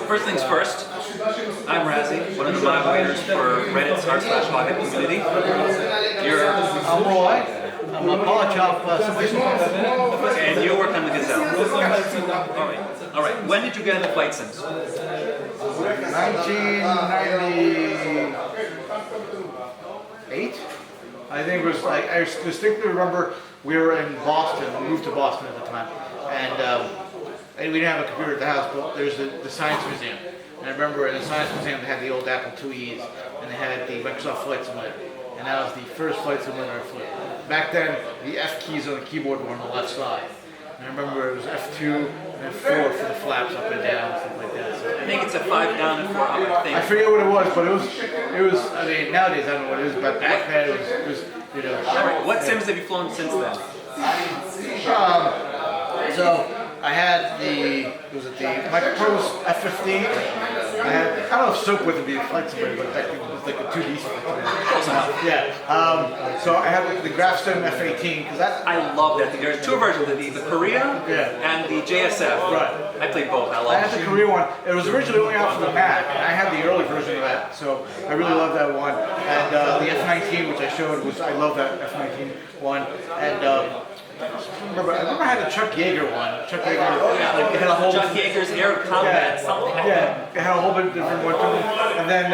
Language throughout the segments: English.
First things first, I'm Rasi, one of the moderators for Reddit's r/hoggit community. I'm Roy. I'm a Polychop And you work on the Gazelle. All right. When did you get into flight sims? 1998. I think it was like, I distinctly remember we were in Boston. We moved to Boston at the time, and we didn't have a computer at the house, but there's the Science Museum. And I remember in the Science Museum they had the old Apple IIe's, and they had the Microsoft Flight Simulator. And that was the first flight simulator I flew. Back then, the F keys on the keyboard were on the left side. And I remember it was F2 and F4 for the flaps up and down, and stuff like that. So I think it's a 5 down and 4 up thing. I forget what it was, but it was. I mean, nowadays I don't know what it is, but back then it was you know. All right. What sims have you flown since then? So I had the Microprose F15. I don't know if Soap would be a flight simulator, but that thing was like a 2D flight simulator. Yeah. So I had the Grafstone F18 because I love that thing. There's two versions of the Korea and the JSF. Right. I played both. I had the Korea one. It was originally only out for the Mac, and I had the early version of that, so I really love that one. And the F19, which I showed, I love that F19 one. And I remember I had a Chuck Yeager one. Chuck Yeager, like, it had a whole Chuck Yeager's Air Combat, something like that. It had a whole bit of different ones. And then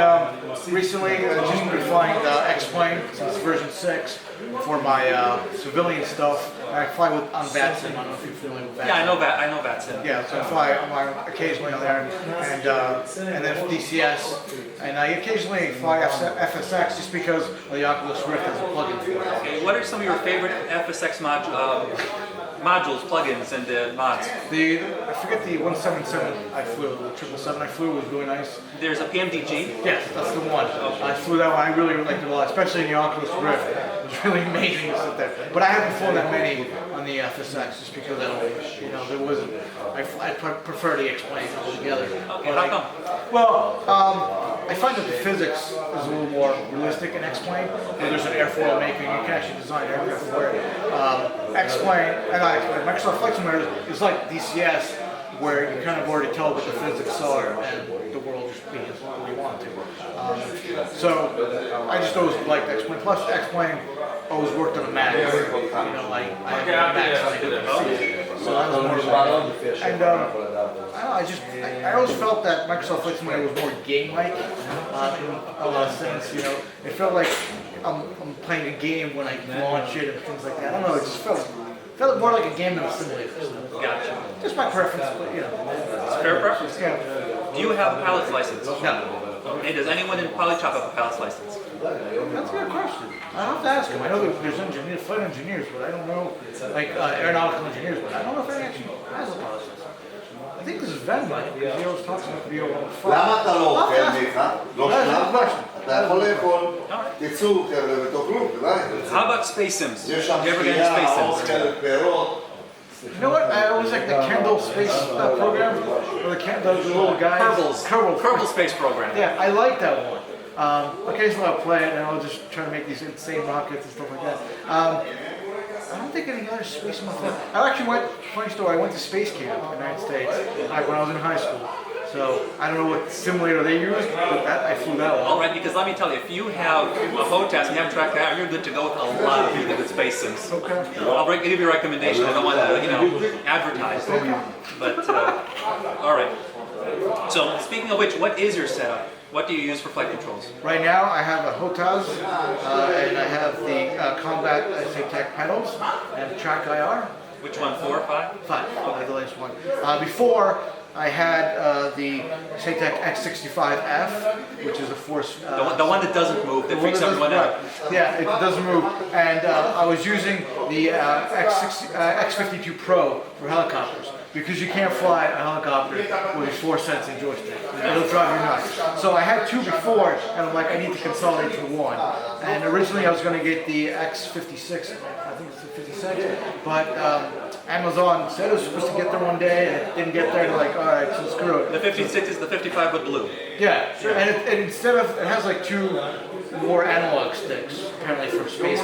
recently, I've just been flying the X-Plane since version 6 for my civilian stuff. I fly on Batson. I don't know if you're familiar with Batson. Yeah, I know Batson. Yeah, so I fly occasionally on there, and then DCS, and I occasionally fly FSX just because the Oculus Rift has a plugin for it. Okay, what are some of your favorite FSX modules, plugins, and mods? I forget the 177 I flew, the 777 I flew was really nice. There's a PMDG. Yes, that's the one. I flew that one. I really liked it a lot, especially in the Oculus Rift. It was really amazing to sit there. But I haven't flown that many on the FSX just because there wasn't. I prefer the X-Plane altogether. Okay, how come? Well, I find that the physics is a little more realistic in X-Plane, where there's an airfoil making. You can actually design aircraft for it. X-Plane, Microsoft Flight Simulator is like DCS, where you kind of already tell what the physics are, and the world just being as long as you want to. So I just always liked X-Plane. Plus, X-Plane always worked on a Mac. Like I had a Mac, so that was more fun. And I always felt that Microsoft Flight Simulator was more game-like in a lot of sense. It felt like I'm playing a game when I launch it and things like that. I don't know. It just felt more like a game than a simulator. So. Gotcha. Just my preference, but It's fair preference. Yeah. Do you have a pilot's license? No. Okay, does anyone in Polychop have a pilot's license? That's a good question. I'll have to ask him. I know that there's flight engineers, but I don't know, like aeronautical engineers, but I don't know if anyone actually has a pilot's license. I think this is Ven, because he always talks about the V015. למה אתה לא אוכל מיכה? לא שלב? אתה יכול לאכול, תצאו חבר'ה ותאכלו, ודאי. How about space sims? יש שם You ever get into שחייה, space sims? אוכל, פירות. You know what? I always like the Kendall space program, or the little guys. Kerbal space program. Yeah, I like that one. Occasionally I'll play it and I'll just try to make these insane rockets and stuff like that. I don't think any other space in my phone. I actually funny story, I went to space camp in the United States like when I was in high school. So I don't know what simulator they used, but I flew that one. All right, because let me tell you, if you have a HOTAS and you have a track out, you're good to go with a lot of really good space sims. Okay. I'll give you a recommendation. I don't want to, advertise. Okay. But all right. So speaking of which, what is your setup? What do you use for flight controls? Right now I have a HOTAS and I have the combat SATEC pedals and track IR. Which one, 4 or 5? 5, the latest one. Before I had the SATEC X65F, which is a force. The one that doesn't move, that freaks everyone out. Yeah, it doesn't move. And I was using the X52 Pro for helicopters because you can't fly a helicopter with a force sensing joystick. It'll drive you nuts. So I had 2 before, and I'm like, I need to consolidate to 1. And originally I was going to get the X56, I think it's the 56, but Amazon said it was supposed to get there one day, and it didn't get there. They're like, all right, so screw it. The 56 is the 55 with blue. Yeah, sure. And instead of, it has like 2 more analog sticks, apparently for space.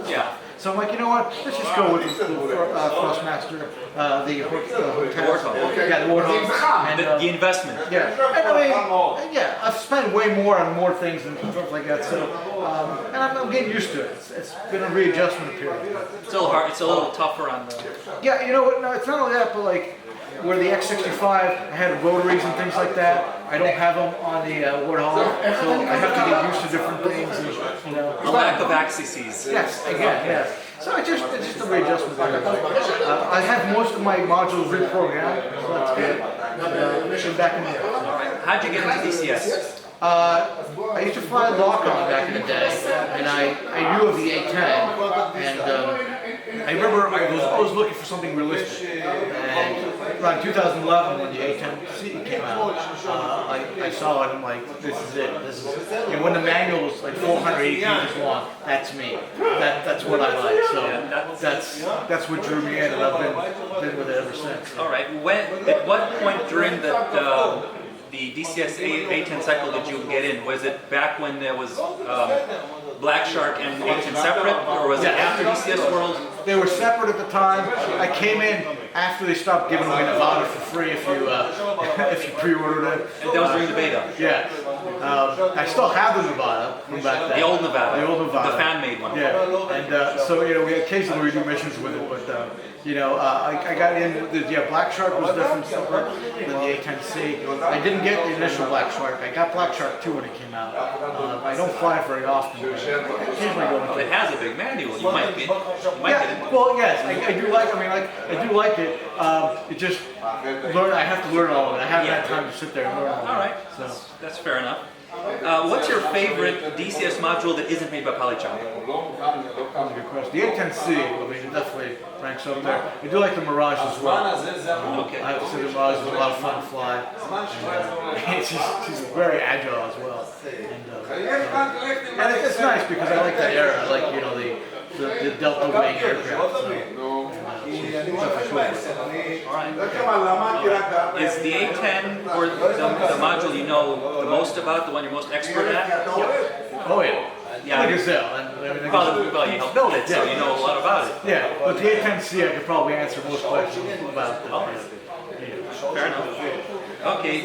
Yeah. So I'm like, you know what? Let's just go with the Frostmaster, the Warthog. Yeah, the Warthog. And, The investment. yeah, and I mean, yeah, I've spent way more on more things and stuff like that. So, and I'm getting used to it. It's been a readjustment period. It's a little hard. It's a little tougher on the. Yeah, you know what? No, it's not only that, but like where the X65, I had rotaries and things like that. I don't have them on the Warthog, so I have to get used to different things. And, you know, The lack of axes. yes, again, yes. So it's just a readjustment period. I have most of my modules reprogrammed, so that's good. Been back in there. How'd you get into DCS? I used to fly Lock-On back in the day, and I knew of the A10, and I remember I was always looking for something realistic. And around 2011, when the A10C came out, I saw it and I'm like, this is it. And when the manual was like 480 pages long, that's me. That's what I like. So that's what drew me in, and I've been with it ever since. All right. At what point during the DCS A10 cycle did you get in? Was it back when there was Black Shark and A10 separate, or was it after DCS World? They were separate at the time. I came in after they stopped giving away Nevada for free if you pre-ordered it. And that was during the beta. Yeah. I still have the Nevada from back then. The old Nevada. The old Nevada. The fan-made one. Yeah. And so we occasionally do missions with it, but I got in. Black Shark was different, separate than the A10C. I didn't get the initial Black Shark. I got Black Shark 2 when it came out. I don't fly it very often. But I occasionally go into It has a big manual. You might get it. Well, yes, I do like. I do like it. It just I have to learn all of it. I haven't had time to sit there and learn all of it. All right. So That's fair enough. What's your favorite DCS module that isn't made by Polychop? that's a good question. The A10C, I mean, it definitely ranks up there. I do like the Mirage as well. Okay. I have to say the Mirage is a lot of fun to fly. And, she's very agile as well. And it's nice because I like that era. I like the Delta wing aircraft. So, Is the A10 or the module you know the most about, the one you're most expert at? oh yeah. Yeah. The Gazelle. And, I mean, the Well, you helped build it, so you know a lot about it. Yeah, but the A10C I could probably answer most questions about. Fair enough. Okay,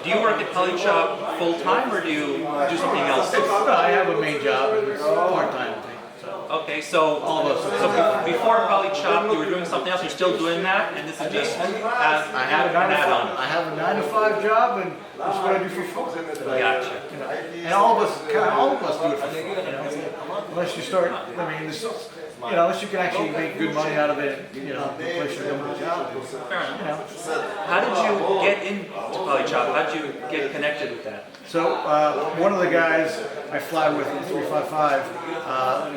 do you work at Polychop full time or do you do something else? No, I have a main job and it's part-time thing. So. Okay, so before Polychop you were doing something else, you're still doing that, and this is just an add-on. I have a 9-to-5 job, and that's what I do for fun. Gotcha. And all of us do it for fun. Unless you start, unless you can actually make good money out of it, the place you're doing the job. Fair enough. How did you get into Polychop? How did you get connected with that? So one of the guys I fly with in 355,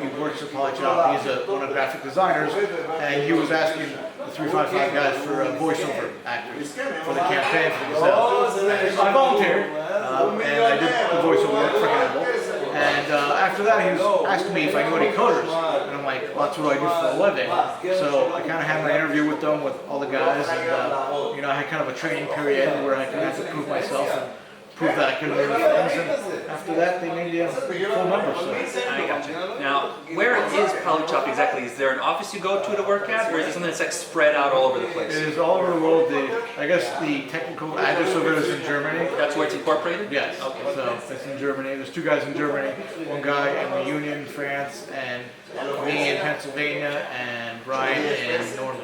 he works at Polychop. He's one of the graphic designers, and he was asking the 355 guys for voiceover actors for the campaign for Gazelle. I volunteered, and I did the voiceover work for Hannibal. And after that, he was asking me if I knew any coders, and I'm like, well, that's what I do for a living. So I kind of had my interview with them, with all the guys, and I had kind of a training period where I could have to prove myself and prove that I could learn things. And after that, they made me a full member. So. I got you. Now, where is Polychop exactly? Is there an office you go to work at, or is it something that's like spread out all over the place? It is all over the world. I guess the technical address of it is in Germany. That's where it's incorporated? Yes. Okay. So it's in Germany. There's 2 guys in Germany, 1 guy in the Union, France, and me in Pennsylvania, and Brian in Norway.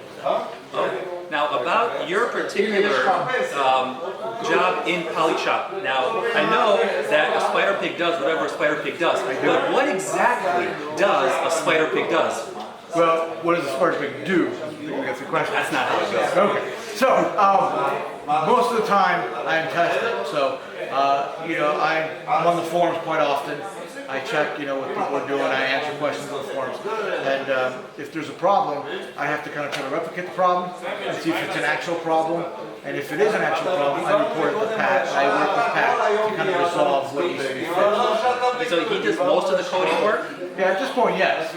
Now, about your particular job in Polychop. Now, I know that a Spiderpig does whatever a Spiderpig does, but what exactly does a Spiderpig does? Well, what does a Spiderpig do? That's the question. That's not how it goes. Okay. So, most of the time, I'm testing. So, I'm on the forums quite often. I check, what people are doing. I answer questions on the forums. And if there's a problem, I have to kind of try to replicate the problem and see if it's an actual problem. And if it is an actual problem, I report it to Pat. I work with Pat to kind of resolve what needs to be fixed. So he does most of the coding work? Yeah, at this point, yes.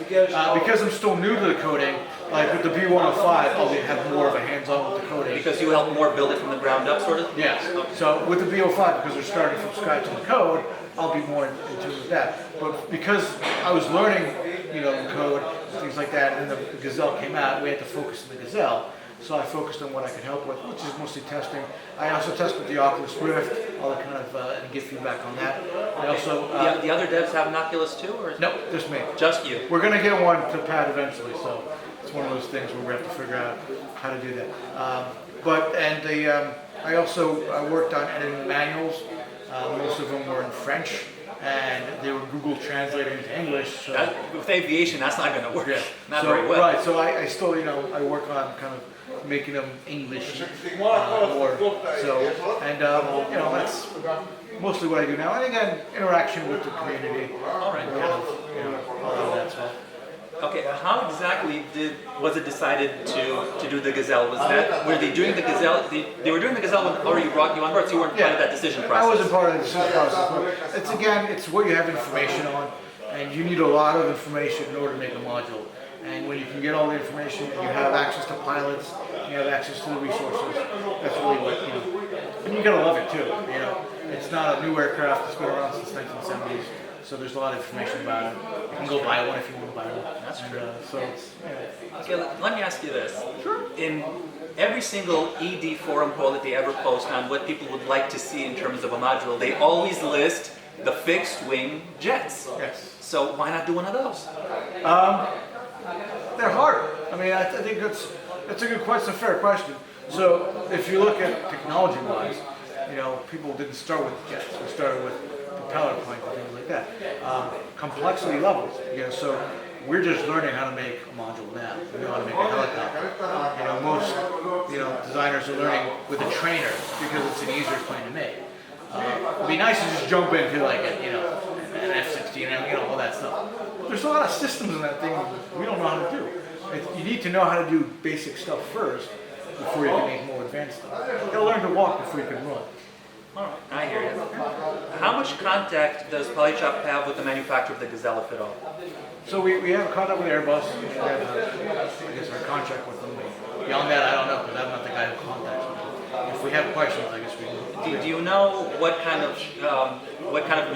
Because I'm still new to the coding, like with the B105, I'll have more of a hands-on with the coding. Because you help more build it from the ground up, sort of? Yes. So with the B05, because they're starting from scratch in the code, I'll be more in tune with that. But because I was learning, the code, things like that. And then the Gazelle came out. We had to focus on the Gazelle. So I focused on what I could help with, which is mostly testing. I also test with the Oculus Rift, all that kind of, and get feedback on that. I also the other devs have an Oculus too, or no, just me. Just you. We're gonna get one to Pat eventually, so it's one of those things where we have to figure out how to do that. I also worked on editing manuals. Most of them were in French, and they were Google translated into English. So. With aviation, that's not going to work. Yeah. Not very well. Right. So I still, I work on kind of making them English more. So, and that's mostly what I do now. And again, interaction with the community. All right. Kind of, all of that stuff. Okay, how exactly was it decided to do the Gazelle? Were they doing the Gazelle? They were doing the Gazelle when already brought you on board, so you weren't part of that decision process. I wasn't part of the decision process. It's what you have information on, and you need a lot of information in order to make a module. And when you can get all the information, and you have access to pilots, you have access to the resources. That's really what and you gotta love it too. It's not a new aircraft. It's been around since 1970s. So there's a lot of information about it. You can go buy one if you want to buy one. That's true. Okay, let me ask you this. Sure. In every single ED forum poll that they ever post on what people would like to see in terms of a module, they always list the fixed wing jets. Yes. So why not do one of those? They're hard. I mean, I think it's a good question, a fair question. So if you look at technology-wise, people didn't start with jets. We started with propeller plane and things like that. Complexity levels. So we're just learning how to make a module now. We know how to make a helicopter. Most designers are learning with a trainer because it's an easier plane to make. It'd be nice to just jump into like an F-16 and all that stuff. There's a lot of systems in that thing we don't know how to do. You need to know how to do basic stuff first before you can make more advanced stuff. You gotta learn to walk before you can run. All right, I hear you. How much contact does Polychop have with the manufacturer of the Gazelle, if at all? So we have contact with Airbus. We have, I guess, our contract with them. Beyond that, I don't know because I'm not the guy who contacts them. If we have questions, I guess we will. Do you know what kind of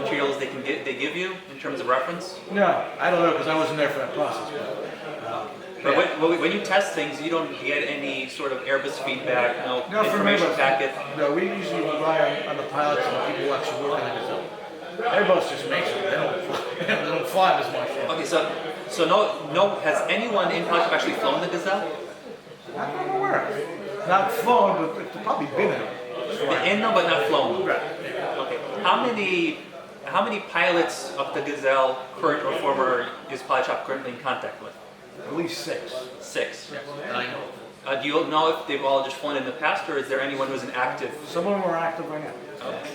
materials they give you in terms of reference? No, I don't know because I wasn't there for that process. But when you test things, you don't get any sort of Airbus feedback, no information packet. No, we usually rely on the pilots and the people who actually work on the Gazelle. Airbus just makes them. They don't fly as much. Okay, so no, has anyone in Polychop actually flown the Gazelle? Not that I'm aware of. Not flown, but they've probably been in them. In them, but not flown. Right. Okay. How many pilots of the Gazelle, current or former, is Polychop currently in contact with? At least 6. 6. Yes, I know. Do you know if they've all just flown in the past, or is there anyone who's an active? Some of them are active right now. Okay.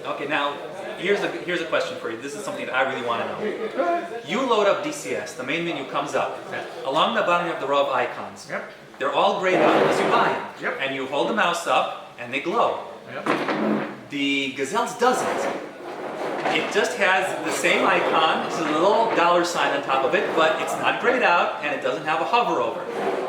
Okay. Now, here's a question for you. This is something that I really want to know. You load up DCS. The main menu comes up. Yes. Along the bottom, you have the row of icons. Yep. They're all grayed out unless you buy them. Yep. And you hold the mouse up, and they glow. Yep. The Gazelle's doesn't. It just has the same icon, it's a little $sign on top of it, but it's not grayed out and it doesn't have a hover over.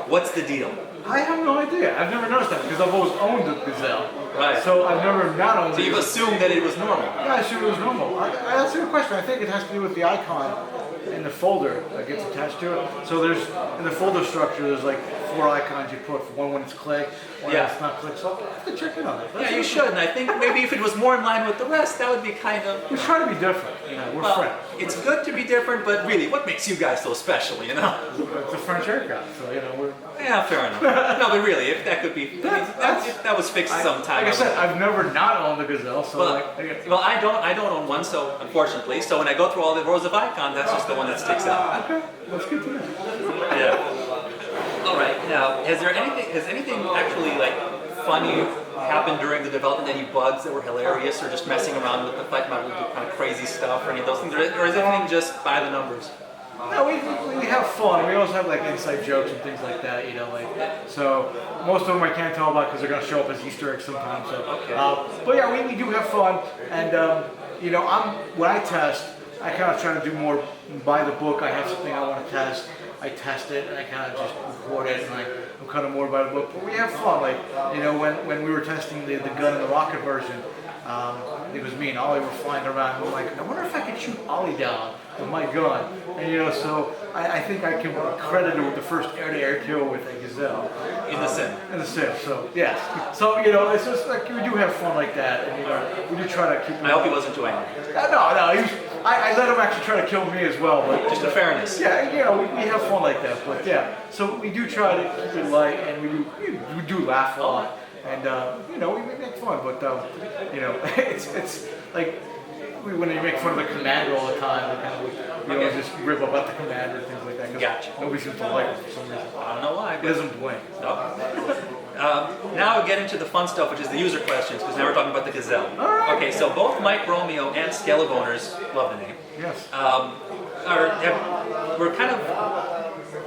What's the deal? I have no idea. I've never noticed that because I've always owned the Gazelle. Right. So I've never not owned it. So you've assumed that it was normal? Yeah, I assumed it was normal. That's a good question. I think it has to do with the icon in the folder that gets attached to it. So there's, in the folder structure, there's like 4 icons you put, one when it's click, one when it's not click. So I have to check in on that. Yeah, you should. And I think maybe if it was more in line with the rest, that would be kind of... We try to be different. We're friends. It's good to be different, but really, what makes you guys so special, It's a French aircraft, so we're... Yeah, fair enough. No, but really, if that could be... that was fixed sometime. Like I said, I've never not owned a Gazelle, so well, I don't own one, so unfortunately. So when I go through all the rows of icons, that's just the one that sticks out. Okay, that's good to know. Yeah. All right. Now, has anything actually like funny happened during the development? Any bugs that were hilarious, or just messing around with the flight model, do kind of crazy stuff, or any of those things, or is everything just by the numbers? No, we have fun. We also have like inside jokes and things like that, so most of them I can't tell about because they're going to show up as Easter eggs sometimes. So, okay. But yeah, we do have fun, and when I test, I kind of try to do more by the book. I have something I want to test, I test it, and I kind of just record it, and I'm kind of more by the book. But we have fun, when we were testing the gun and the rocket version. It was me and Ollie were flying around. I'm like, I wonder if I could shoot Ollie down with my gun. And so I think I can credit it with the first air-to-air kill with a Gazelle. In the sim. In the sim, so yes. So it's just like we do have fun like that, and we do try to keep. I hope he wasn't too angry. No. I let him actually try to kill me as well, but just a fairness. Yeah, we have fun like that, but yeah. So we do try to keep it light, and we do laugh a lot, and we make fun, but it's like when you make fun of the commander all the time, we always just rip about the commander and things like that. Gotcha. Nobody seems to like it for some reason. I don't know why. He doesn't blink. Now we get into the fun stuff, which is the user questions, because now we're talking about the Gazelle. All right. Okay, so both Mike Romeo and Skeleboners, love the name, Yes. we're kind of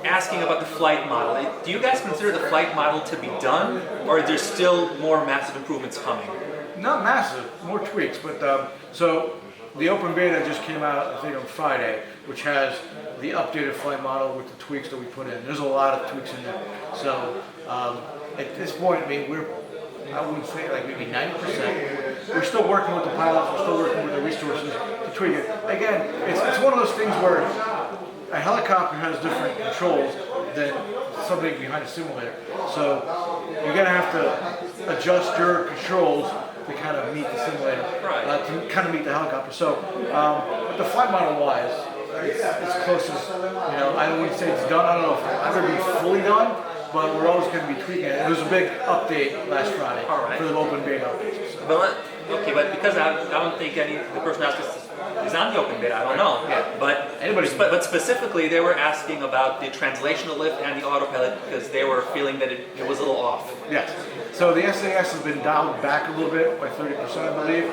asking about the flight model. Do you guys consider the flight model to be done, or is there still more massive improvements coming? Not massive, more tweaks, but so the open beta just came out, I think on Friday, which has the updated flight model with the tweaks that we put in. There's a lot of tweaks in there. So at this point, I mean, I wouldn't say like maybe 90%. We're still working with the pilots, we're still working with the resources to tweak it. Again, it's one of those things where a helicopter has different controls than something behind a simulator. So you're going to have to adjust your controls to kind of meet the simulator, to kind of meet the helicopter. So, but the flight model wise, it's close as, I wouldn't say it's done. I don't know if it'll ever be fully done, but we're always going to be tweaking it. There was a big update last Friday for the open beta. So. But because I don't think the person asked us is on the open beta, I don't know. Yeah. But specifically, they were asking about the translational lift and the autopilot because they were feeling that it was a little off. Yes. So the SAS has been dialed back a little bit by 30%, I believe,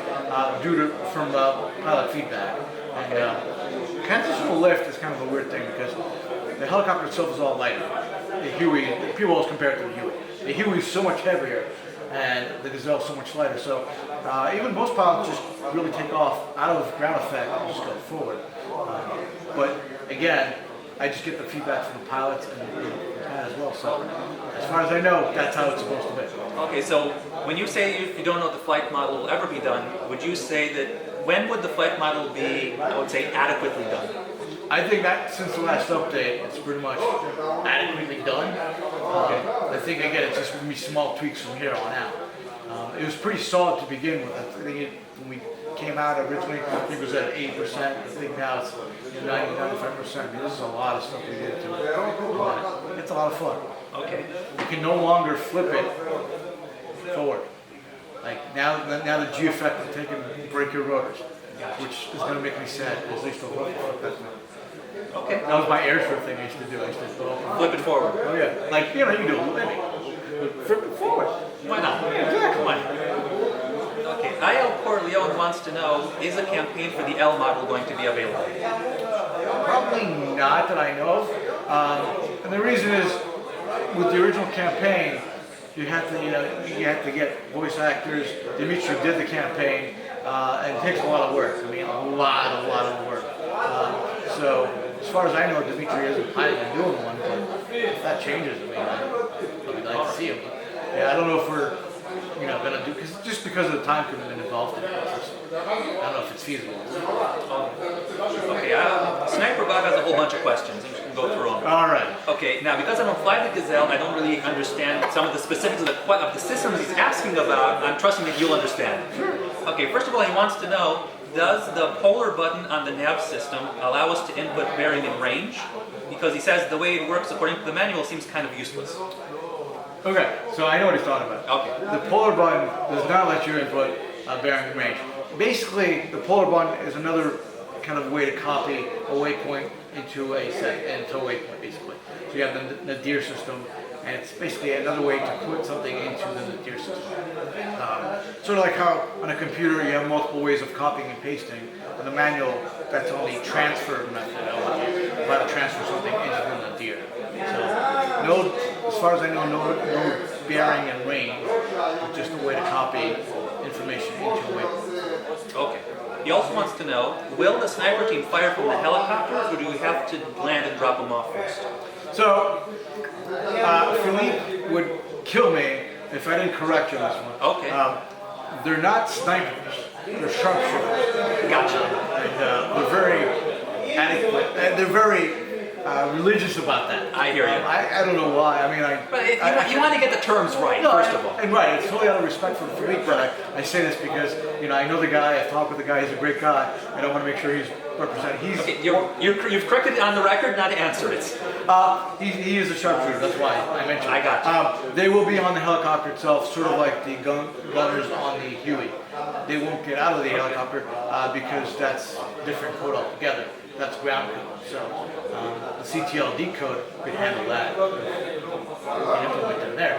from pilot feedback. And transitional lift is kind of a weird thing because the helicopter itself is all lighter. The Huey, people always compare it to the Huey. The Huey is so much heavier, and the Gazelle is so much lighter. So even most pilots just really take off out of ground effect and just go forward. But again, I just get the feedback from the pilots and as well. So as far as I know, that's how it's supposed to be. Okay, so when you say you don't know if the flight model will ever be done, would you say that when would the flight model be, I would say, adequately done? I think that since the last update, it's pretty much adequately done. I think again, it's just going to be small tweaks from here on out. It was pretty solid to begin with. I think when we came out originally, I think it was at 80%. I think now it's 90-95%. I mean, this is a lot of stuff we did to it. It's a lot of fun. Okay. You can no longer flip it forward. Like now the G effect will take and break your rotors, which is going to make me sad because they still flip that now. Okay. That was my airstrip thing I used to do. I used to flip it forward. Oh yeah, like you do a maybe flip it forward. Why not? Exactly. Why? Okay. IL Corleone wants to know: is a campaign for the L model going to be available? Probably not that I know of. And the reason is, with the original campaign, you had to get voice actors. Dimitri did the campaign, and it takes a lot of work. I mean, a lot of work. So, as far as I know, Dimitri isn't planning on doing one, but if that changes, I mean, I'd like to see him. Yeah, I don't know if we're, going to do, because of the time commitment involved in it. I don't know if it's feasible. Okay, Sniper Bob has a whole bunch of questions. We can go through them. All right. Okay, now because I don't fly the Gazelle, I don't really understand some of the specifics of the systems he's asking about. I'm trusting that you'll understand. Sure. Okay, first of all, he wants to know, does the polar button on the nav system allow us to input bearing and range? Because he says the way it works according to the manual seems kind of useless. Okay, so I know what he's talking about. Okay. The polar button does not let you input bearing and range. Basically, the polar button is another kind of way to copy a waypoint into a waypoint, basically. So you have the nadir system, and it's basically another way to put something into the nadir system. Sort of like how on a computer you have multiple ways of copying and pasting. In the manual, that's only transfer methodology, how to transfer something into the nadir. So, as far as I know, no bearing and range, it's just a way to copy information into a waypoint. Okay. He also wants to know, will the sniper team fire from the helicopters, or do we have to land and drop them off first? So, Philippe would kill me if I didn't correct you on this one. Okay. they're not snipers. They're sharpshooters. Gotcha. And they're very adequate. And they're very religious about that. I hear you. I don't know why. I mean, But you want to get the terms right, first of all. And right, it's totally out of respect for the league, but I say this because, I know the guy, I've talked with the guy, he's a great guy, and I want to make sure he's represented. Okay, you've corrected it on the record, not to answer it. He is a sharpshooter, that's why I mentioned it. I got you. They will be on the helicopter itself, sort of like the gunners on the Huey. They won't get out of the helicopter because that's different code altogether. That's ground code. So the CTLD code could handle that. We can implement them there.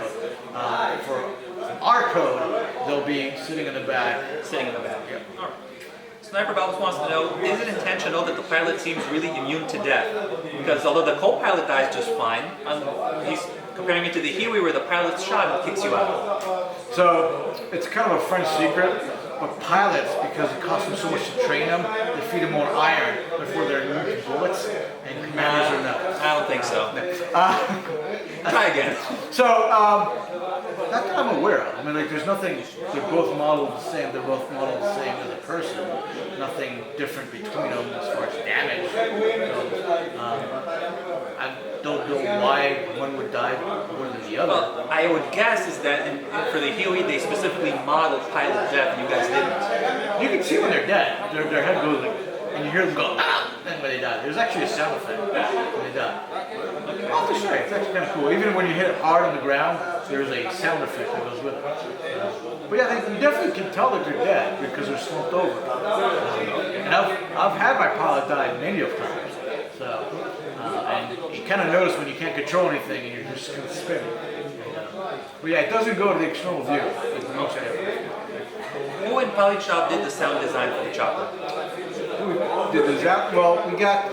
But for our code, they'll be sitting in the back. Sitting in the back. Yeah. All right. Sniper Balbus wants to know, is it intentional that the pilot seems really immune to death? Because although the co-pilot dies just fine, he's comparing it to the Huey where the pilot's shot and kicks you out. So it's kind of a French secret, but pilots, because it costs them so much to train them, they feed them more iron, therefore they're immune to bullets, and commanders are not. I don't think so. Try again. So, not that I'm aware of. I mean, like, there's nothing, they're both modeled the same, they're both modeled the same as a person. Nothing different between them as far as damage goes. I don't know why one would die more than the other. Well, I would guess is that for the Huey, they specifically modeled pilot death and you guys didn't. You can see when they're dead. Their head goes like, and you hear them go, ah, and when they die. There's actually a sound effect when they die. I'll have to show you. It's actually kind of cool. Even when you hit it hard on the ground, there's a sound effect that goes with it. But yeah, you definitely can tell that they're dead because they're slumped over. And I've had my pilot die many of times. So, and you kind of notice when you can't control anything and you're just kind of spinning. But yeah, it doesn't go to the external view. It's the most different. Who in Polychop did the sound design for the chopper? Well, we got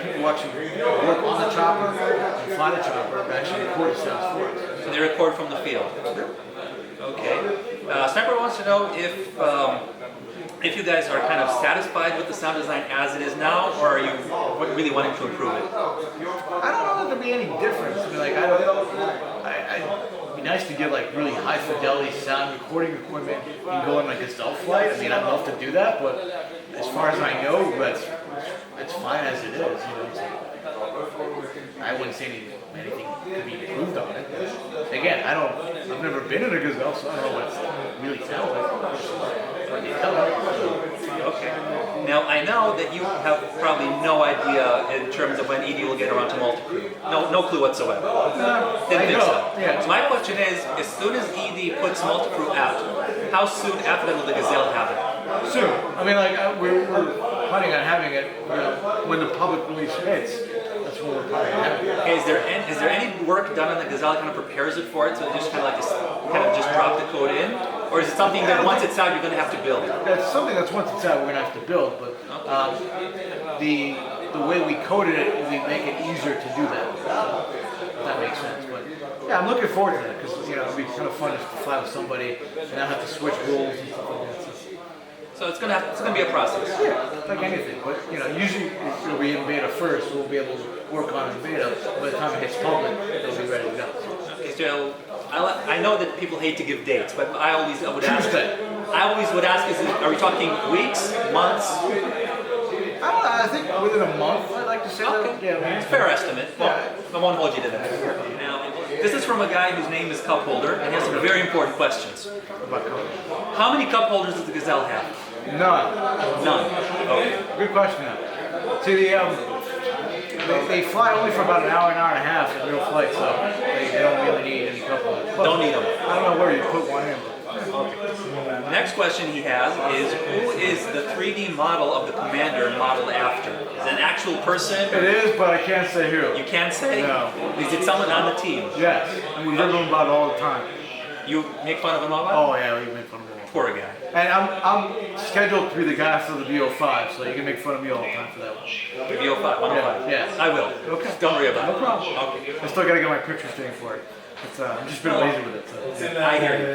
people watching work on the chopper and fly the chopper and actually record the sounds for us. So they record from the field. Okay. Sniper wants to know if you guys are kind of satisfied with the sound design as it is now, or are you really wanting to improve it? I don't know that there'd be any difference. I mean, like, it'd be nice to get like really high fidelity sound recording equipment and go on like a Gazelle flight. I mean, I'd love to do that, but as far as I know, it's fine as it is. I wouldn't say anything could be improved on it. Again, I've never been in a Gazelle, so I don't know what it really sounds like. Okay. Now, I know that you have probably no idea in terms of when ED will get around to multi-crew. No clue whatsoever. Didn't think so. Yeah. So my question is, as soon as ED puts multi-crew out, how soon after that will the Gazelle have it? Soon. I mean, like, we're planning on having it when the public release hits. That's when we're planning on having it. Okay, is there any work done on the Gazelle that kind of prepares it for it, so it just kind of just drop the code in? Or is it something that once it's out, you're going to have to build? It's something that's once it's out, we're going to have to build, but the way we coded it, we make it easier to do that. So, if that makes sense. But yeah, I'm looking forward to that because it'd be kind of fun to fly with somebody and not have to switch roles and stuff like that. So it's gonna be a process. Yeah, like anything. But usually it'll be in beta first, so we'll be able to work on it in beta. By the time it hits public, it'll be ready to go. Okay, so I know that people hate to give dates, but I always would ask. Tuesday. I always would ask: are we talking weeks, months? I don't know. I think within a month, I'd like to say that. Okay. Yeah, It's a fair estimate. Well, I won't hold you to that. Now, this is from a guy whose name is Cup Holder, and he has some very important questions. about coding. How many cup holders does the Gazelle have? None. None. Okay. Good question. See, they fly only for about an hour and a half in real flight, so they don't really need any couple. Don't need them. I don't know where you put one in. Okay. Next question he has is, who is the 3D model of the commander modeled after? Is it an actual person? It is, but I can't say who. You can't say? No. Is it someone on the team? Yes, and we rip them about it all the time. You make fun of him all? Oh yeah, we make fun of them. Poor guy. And I'm scheduled to be the guy for the VO5, so you can make fun of me all the time for that one. The VO5, 105. Yeah. I will. Okay. Don't worry about it. No problem. Okay. I still gotta get my pictures taken for it. I've just been lazy with it. So. I hear you.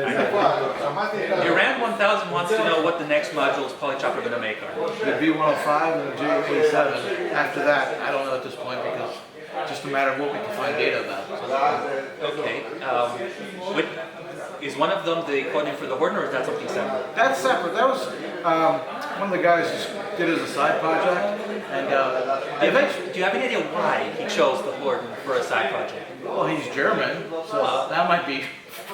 Iran 1000 wants to know what the next modules Polychop are going to make are. The V105 and the J87. After that, I don't know at this point because it's just a matter of what we can find data about. Okay. Is one of them the code name for the Horden, or is that something separate? That's separate. That was one of the guys just did it as a side project, and eventually. Do you have any idea why he chose the Horden for a side project? Well, he's German, so that might be.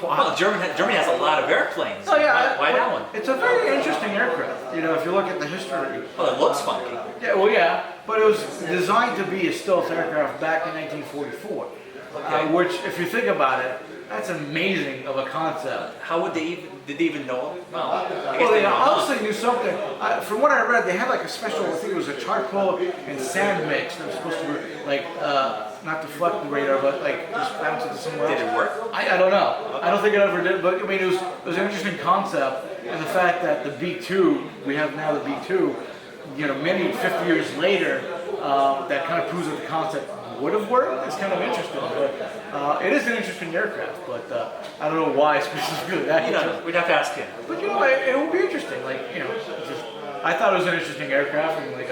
Well, Germany has a lot of airplanes. Oh yeah, Why that one? It's a very interesting aircraft. You know, if you look at the history. Well, it looks funky. Yeah, well, yeah, but it was designed to be a stealth aircraft back in 1944, which, if you think about it, that's amazing of a concept. How would they even? Did they even know? Well, I guess Well, they they know. obviously knew something. From what I read, they had like a special, I think it was a charcoal and sand mix that was supposed to, like, not deflect the radar, but like just bounce it to somewhere else. Did it work? I don't know. I don't think it ever did, but I mean, it was an interesting concept, and the fact that the B2, we have now the B2, you know, many 50 years later, that kind of proves that the concept would have worked. It's kind of interesting, but it is an interesting aircraft, but I don't know why specifically that. You know, we'd have to ask him. But you know, it would be interesting. Like, you know, just, I thought it was an interesting aircraft, and like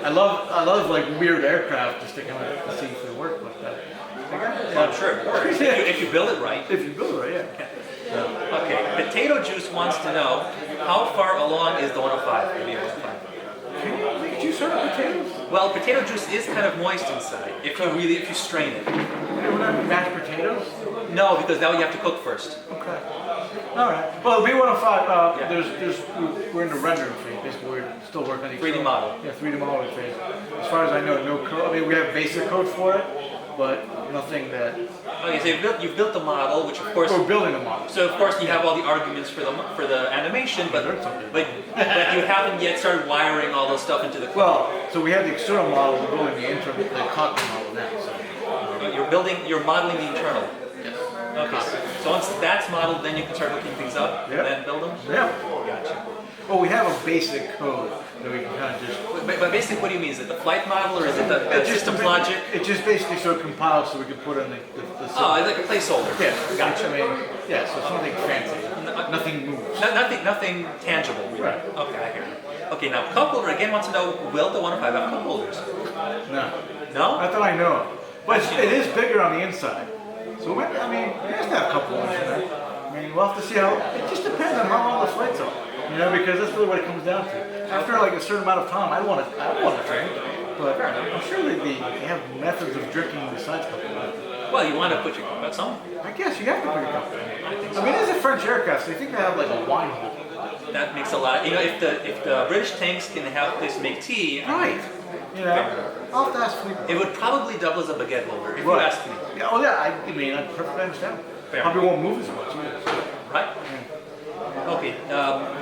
I love like weird aircraft just to kind of see if they work. But I'm sure it works if you build it right. If you build it right, yeah. Okay, Potato Juice wants to know how far along is the 105? The V105? Can you make juice out of potatoes? Well, potato juice is kind of moist inside if you strain it. They would have mashed potatoes? No, because now you have to cook first. Okay. All right. Well, the B105, Yeah. we're in the rendering phase. Basically, we're still working on the 3D model. Yeah, 3D modeling phase. As far as I know, no code. I mean, we have basic code for it, but nothing that. Okay, so you've built the model, which of course. We're building a model. So of course you have all the arguments for the animation, but you haven't yet started wiring all those stuff into the code. Well, so we have the external model. We're building the internal, the cockpit model now. So. You're modeling the internal. Yes. Okay. So once that's modeled, then you can start looking things up and then build them. Yeah. Gotcha. Well, we have a basic code that we can kind of just. But basically, what do you mean? Is it the flight model or is it the systems logic? It just basically sort of compiles so we can put in the Oh, it's like a placeholder. Yeah, Gotcha. I mean, yeah, so something fancy. Nothing moves. Nothing tangible. Really. Right. Okay, I hear you. Okay, now cup holder again wants to know, will the 105 have cup holders? No. No? Not that I know of. But it is bigger on the inside. So, it has to have a couple ones in there. I mean, we'll have to see how. It just depends on how long the flights are. You know, because that's really what it comes down to. After like a certain amount of time, I don't want to drink. But I'm sure they have methods of drinking besides cup holders. Well, you want to put your cup at some. I guess you have to put your cup in. I think so. I mean, it's a French aircraft, so I think they have like a wine holder. That makes a lot. You know, if the British tanks can have a place to make tea, Right. You know, I'll have to ask Felipe. it would probably double as a baguette holder if you ask me. Yeah, oh yeah, I mean, I perfectly understand. Fair. Probably won't move as much either. Right? Okay.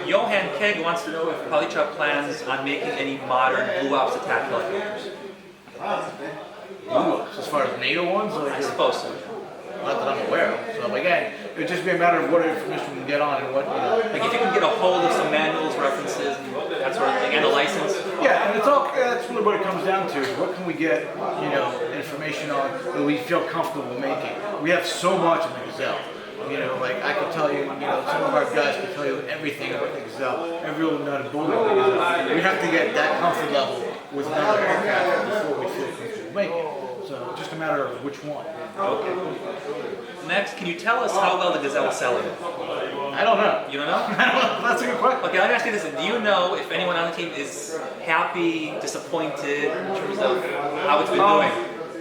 Johan Keg wants to know if Polychop plans on making any modern Blue Ops attack helicopters. Blue Ops, as far as NATO ones, like, I suppose so. not that I'm aware of. So again, it would just be a matter of what information we can get on and what, you know. Like if you can get a hold of some manuals, references, and that sort of thing, and a license. Yeah, and that's really what it comes down to. Is what can we get, you know, information on that we feel comfortable making. We have so much in the Gazelle. You know, like I could tell you, you know, some of our guys can tell you everything about the Gazelle, every little nut and bolt of the Gazelle. We have to get that comfort level with another aircraft before we feel comfortable making. So just a matter of which one. Okay. Next, can you tell us how well the Gazelle is selling? I don't know. You don't know? That's a good question. Okay, let me ask you this. Do you know if anyone on the team is happy, disappointed in terms of how it's been doing?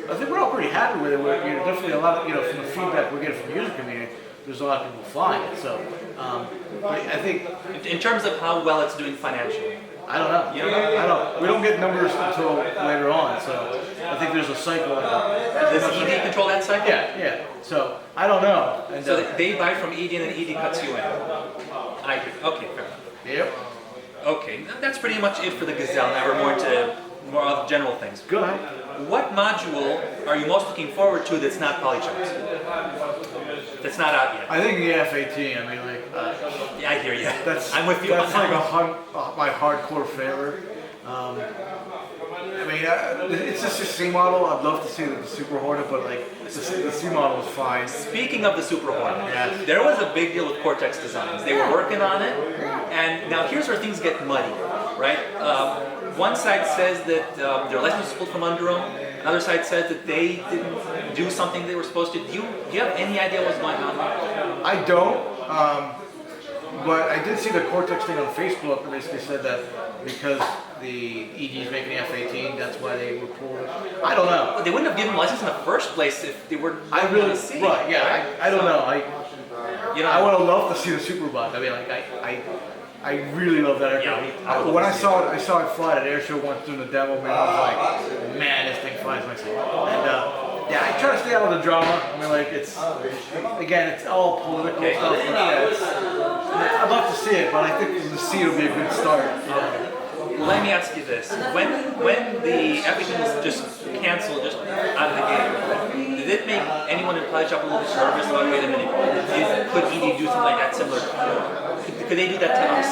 I think we're all pretty happy with it. We're, you know, definitely a lot of, you know, from the feedback we get from the user community, there's a lot of people flying it. So I think In terms of how well it's doing financially? I don't know. You don't know? I don't. We don't get numbers until later on. So I think there's a cycle. Does ED control that cycle? Yeah. So I don't know. And, So they buy from ED and then ED cuts you in? I agree. Okay, fair enough. Yep. Okay, that's pretty much it for the Gazelle. Now we're more into more of general things. Go ahead. What module are you most looking forward to that's not Polychops? That's not out yet. I think the FAT. I mean, like. Yeah, I hear you. That's. I'm with you That's on like that one. my hardcore favorite. I mean, it's just a C model. I'd love to see the Super Hornet, but like the C model is fine. Speaking of the Super Hornet, Yes. there was a big deal with Cortex Designs. They were working on it, and now here's where things get muddy, right? One side says that their license was pulled from under them. Another side says that they didn't do something they were supposed to. Do you have any idea what's going on? I don't, but I did see the Cortex thing on Facebook. They basically said that because the ED is making the F-18, that's why they were pulled. I don't know. They wouldn't have given them a license in the first place if they were. I really, see, right? Yeah, I don't know. I would have loved to see the Superbug. I mean, like I really love that aircraft. Yeah, When I saw it fly at air show once doing the demo, man, I was like, man, this thing flies myself. And yeah, I try to stay out of the drama. I mean, like it's all political stuff. I'd love to see it, but I think the C will be a good start. Let me ask you this: when the everything was just canceled, just out of the game, did it make anyone in Polychop a little bit nervous? About wait a minute, could ED do something like that similar? Could they do that to us?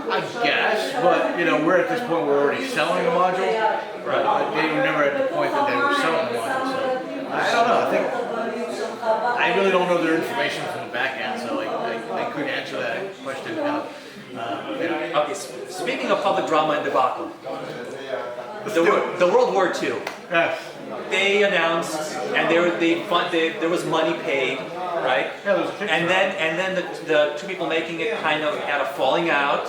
I guess, but we're at this point where we're already selling the module. Right. They were never at the point that they were selling the module, so I don't know. I really don't know their information from the back end, so I couldn't answer that question. Okay, speaking of public drama and debacle, the World War II. Yes. They announced, and there was money paid, right? Yeah, there was a Kickstarter. And then the two people making it kind of had a falling out,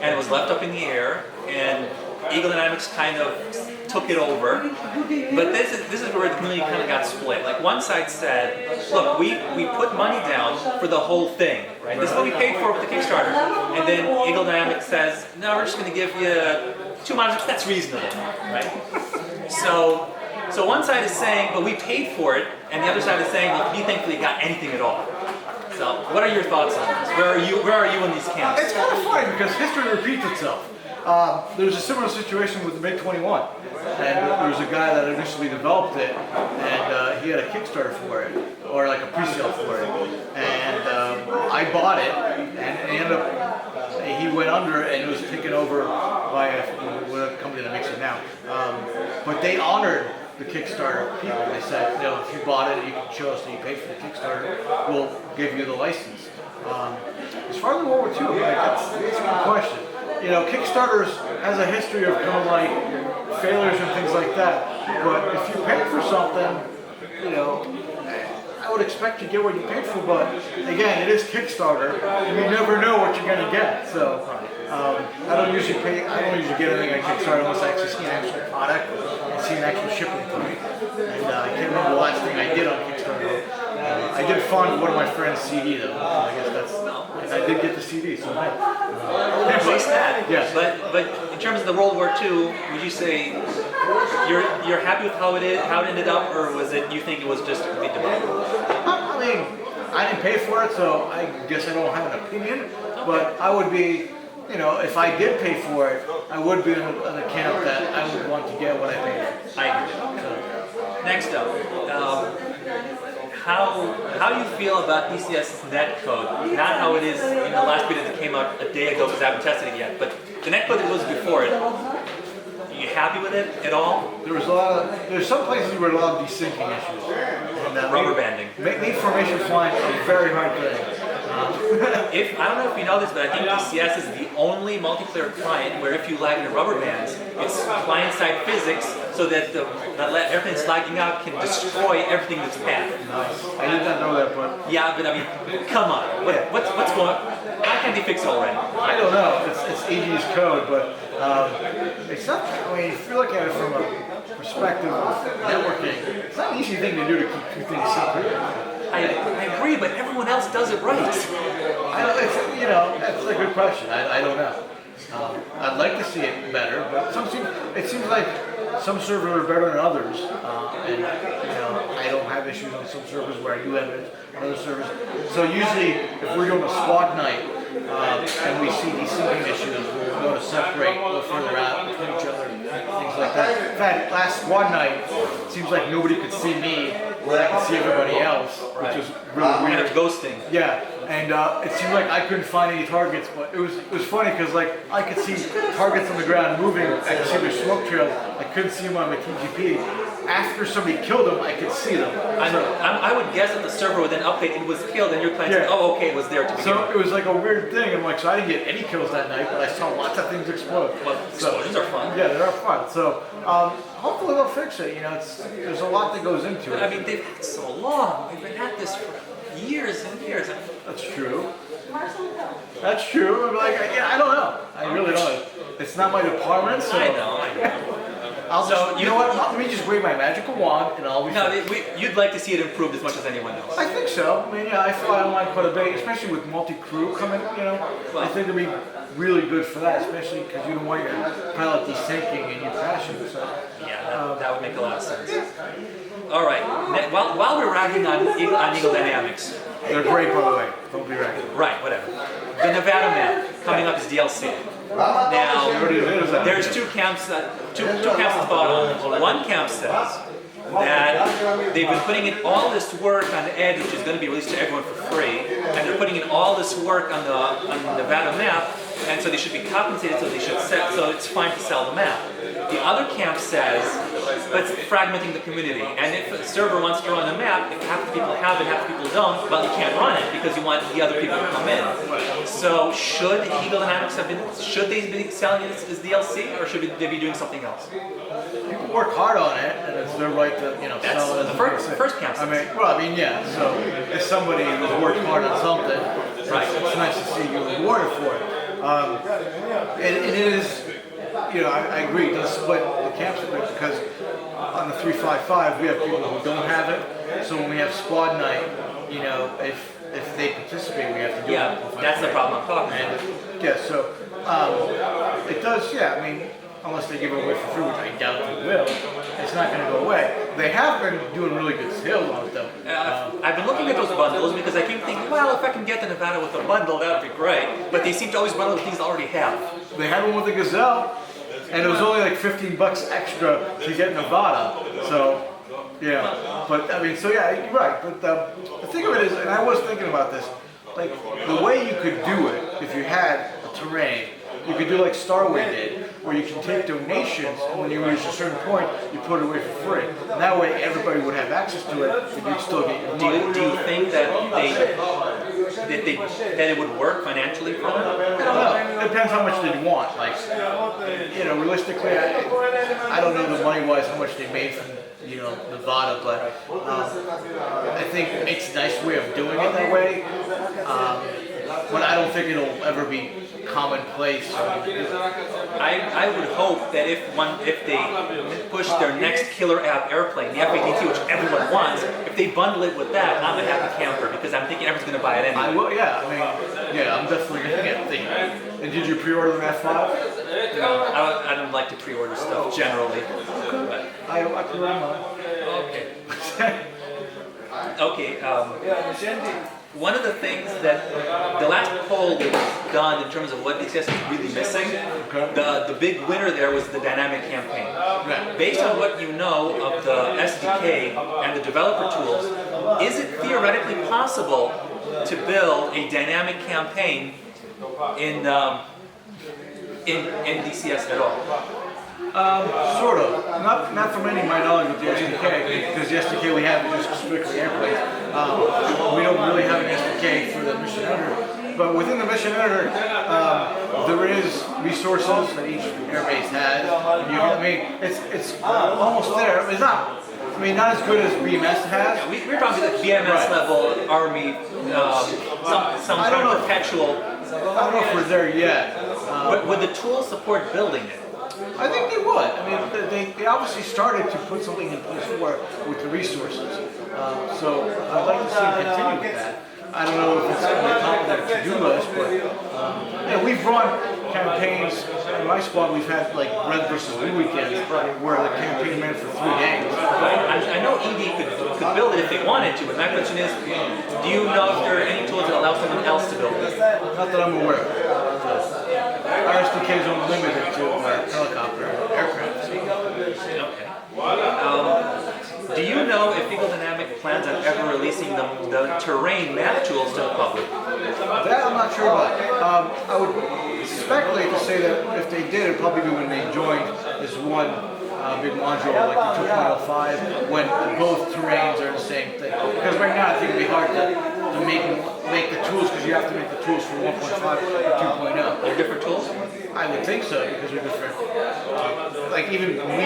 and it was left up in the air, and Eagle Dynamics kind of took it over. But this is where the community kind of got split. Like one side said, look, we put money down for the whole thing, right? This is what we paid for with the Kickstarter. And then Eagle Dynamics says, no, we're just going to give you 2 modules. That's reasonable, right? So one side is saying, but we paid for it, and the other side is saying, well, you thankfully got anything at all. So what are your thoughts on this? Where are you in these camps? It's kind of funny because history repeats itself. There was a similar situation with the MiG-21, and there was a guy that initially developed it, and he had a Kickstarter for it, or like a pre-sale for it, and I bought it, and he went under, and it was taken over by a company that makes it now. But they honored the Kickstarter people. They said, if you bought it, you can show us that you paid for the Kickstarter, we'll give you the license. As far as the World War II, that's a good question. Kickstarters has a history of kind of like failures and things like that. But if you pay for something, I would expect you to get what you paid for. But again, it is Kickstarter, and you never know what you're going to get. So I don't usually get anything on Kickstarter unless I actually see an actual product and see an actual shipping point. And I can't remember the last thing I did on Kickstarter. I did fund one of my friend's CD though. I guess and I did get the CD, so nice. At least that. Yeah. But in terms of the World War II, would you say you're happy with how it ended up, or was it you think it was just a complete debacle? I mean, I didn't pay for it, so I guess I don't have an opinion. But I would be, if I did pay for it, I would be in the camp that I would want to get what I paid for. I agree. Next up, how you feel about ECS's netcode, not how it is in the last beta that came out a day ago because I haven't tested it yet, but the netcode that was before it. Are you happy with it at all? There's some places where a lot of desyncing issues. And, rubber banding. Made formation flying a very hard thing. I don't know if you know this, but I think DCS is the only multiplayer client where if you lag in rubber bands, it's client-side physics so that everything that's lagging out can destroy everything that's passed. Nice. I did not know that, but... Yeah, but I mean, come on. What's going on? How can they fix it already? I don't know. It's EG's code, but it's not... I mean, if you look at it from a perspective of networking, it's not an easy thing to do to keep two things secret. I agree, but everyone else does it right. That's a good question. I don't know. I'd like to see it better, but it seems like some servers are better than others, and I don't have issues on some servers where I do have it on other servers. So usually, if we're doing a squad night and we see these syncing issues, we'll go to separate, go further out between each other, things like that. In fact, last squad night, it seems like nobody could see me, but I could see everybody else, which is really weird. Kind of ghosting. Yeah, and it seemed like I couldn't find any targets. But it was funny because like I could see targets on the ground moving. I could see their smoke trails. I couldn't see them on my TGP. After somebody killed them, I could see them. I would guess that the server would then update it was killed, and your client said, "Oh, okay, it was there to begin with." So it was like a weird thing. I'm like, so I didn't get any kills that night, but I saw lots of things explode. Well, explosions are fun. Yeah, they are fun. So hopefully they'll fix it. You know, there's a lot that goes into it. I mean, they've had so long. They've been at this for years and years. That's true. That's true. I'm like, yeah, I don't know. I really don't. It's not my department, so. I know. You know what? Let me just wave my magical wand and I'll be fine. You'd like to see it improved as much as anyone else. I think so. I mean, yeah, I fly online quite a bit, especially with multi-crew coming, you know. I think it'd be really good for that, especially because you don't want your pilot desyncing and you crashing. So. Yeah, that would make a lot of sense. All right. While we're ragging on Eagle Dynamics. They're great, by the way. Don't be ragging. Right, whatever. The Nevada map coming up is DLC. Now, there's two camps that thought on. One camp says that they've been putting in all this work on the Edge, which is going to be released to everyone for free, and they're putting in all this work on the Nevada map, and so they should be compensated, so it's fine to sell the map. The other camp says, but it's fragmenting the community, and if a server wants to run a map, if half the people have it, half the people don't, well, you can't run it because you want the other people to come in. So should Eagle Dynamics should they be selling it as DLC, or should they be doing something else? People work hard on it, and it's their right to, you know, sell it. That's the first camp. Yeah. So if somebody has worked hard on something, right, it's nice to see you rewarded for it. It is, you know, I agree. It does split the camps a bit because on the 355 we have people who don't have it. So when we have squad night, you know, if they participate, we have to do it. Yeah, that's the problem I'm talking about. Yeah, so it does. Yeah, I mean, unless they give it away for free, which I doubt they will, it's not going to go away. They have been doing really good sales on it, though. I've been looking at those bundles because I keep thinking, well, if I can get the Nevada with a bundle, that would be great. But they seem to always bundle with things I already have. They had one with the Gazelle, and it was only like $15 extra to get Nevada. So, yeah. But I mean, so yeah, you're right. But the thing of it is, and I was thinking about this, like the way you could do it if you had a terrain, you could do like Starway did, where you can take donations, and when you reach a certain point, you put it away for free. And that way, everybody would have access to it, and you'd still get your money. Do you think that it would work financially for them? I don't know. It depends how much they want. Like, you know, realistically, I don't know the money-wise how much they made from, you know, Nevada, but I think it's a nice way of doing it that way. But I don't think it'll ever be commonplace. I would hope that if they push their next killer app airplane, the FATT, which everyone wants, if they bundle it with that, I'm a happy camper because I'm thinking everyone's going to buy it anyway. I will, yeah. I mean, yeah, I'm definitely going to get things. And did you pre-order the F5? No, I don't like to pre-order stuff generally. But. I pre-ordered mine. Okay. Okay. One of the things that the last poll that was done in terms of what DCS is really missing, the big winner there was the dynamic campaign. Right. Based on what you know of the SDK and the developer tools, is it theoretically possible to build a dynamic campaign in DCS at all? Sort of. Not from any of my knowledge with the SDK, because the SDK we have is just strictly airplanes. We don't really have an SDK for the mission editor. But within the mission editor, there is resources that each airbase has. I mean, it's almost there. It's not. I mean, not as good as BMS has. Yeah, we're probably like BMS level Army, some kind of perpetual. I don't know if we're there yet. But would the tool support building it? I think they would. I mean, they obviously started to put something in place with the resources. So I'd like to see them continue with that. I don't know if it's on the top of their to-do list, but yeah, we've run campaigns. In my squad, we've had like Red versus Blue weekends where the campaign ran for 3 days. I know ED could build it if they wanted to, but my question is, do you know if there are any tools that allow someone else to build it? Not that I'm aware of. Our SDK is only limited to our helicopter aircraft. Okay. Do you know if Eagle Dynamic plans on ever releasing the terrain map tools to the public? That I'm not sure about. I would speculate to say that if they did, it'd probably be when they joined this one big module like the 2.05 when both terrains are the same thing. Because right now I think it'd be hard to make the tools because you have to make the tools for 1.5 or 2.0. They're different tools? I would think so because they're different. Like even when we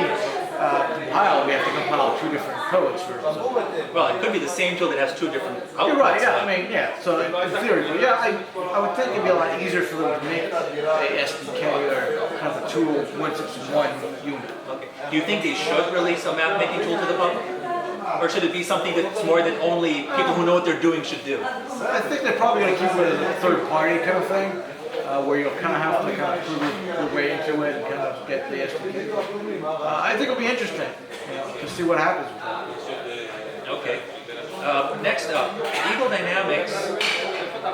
compile, we have to compile 2 different codes for. So. Well, it could be the same tool that has 2 different outputs. You're right. Yeah, I mean, yeah. So in theory, but yeah, I would think it'd be a lot easier for them to make a SDK or kind of a tool once it's one unit. Okay. Do you think they should release a map making tool to the public? Or should it be something that's more that only people who know what they're doing should do? I think they're probably going to keep it as a third-party kind of thing, where you'll kind of have to kind of prove your way into it and kind of get the SDK. I think it'll be interesting, to see what happens with that. Okay. Next up, Eagle Dynamics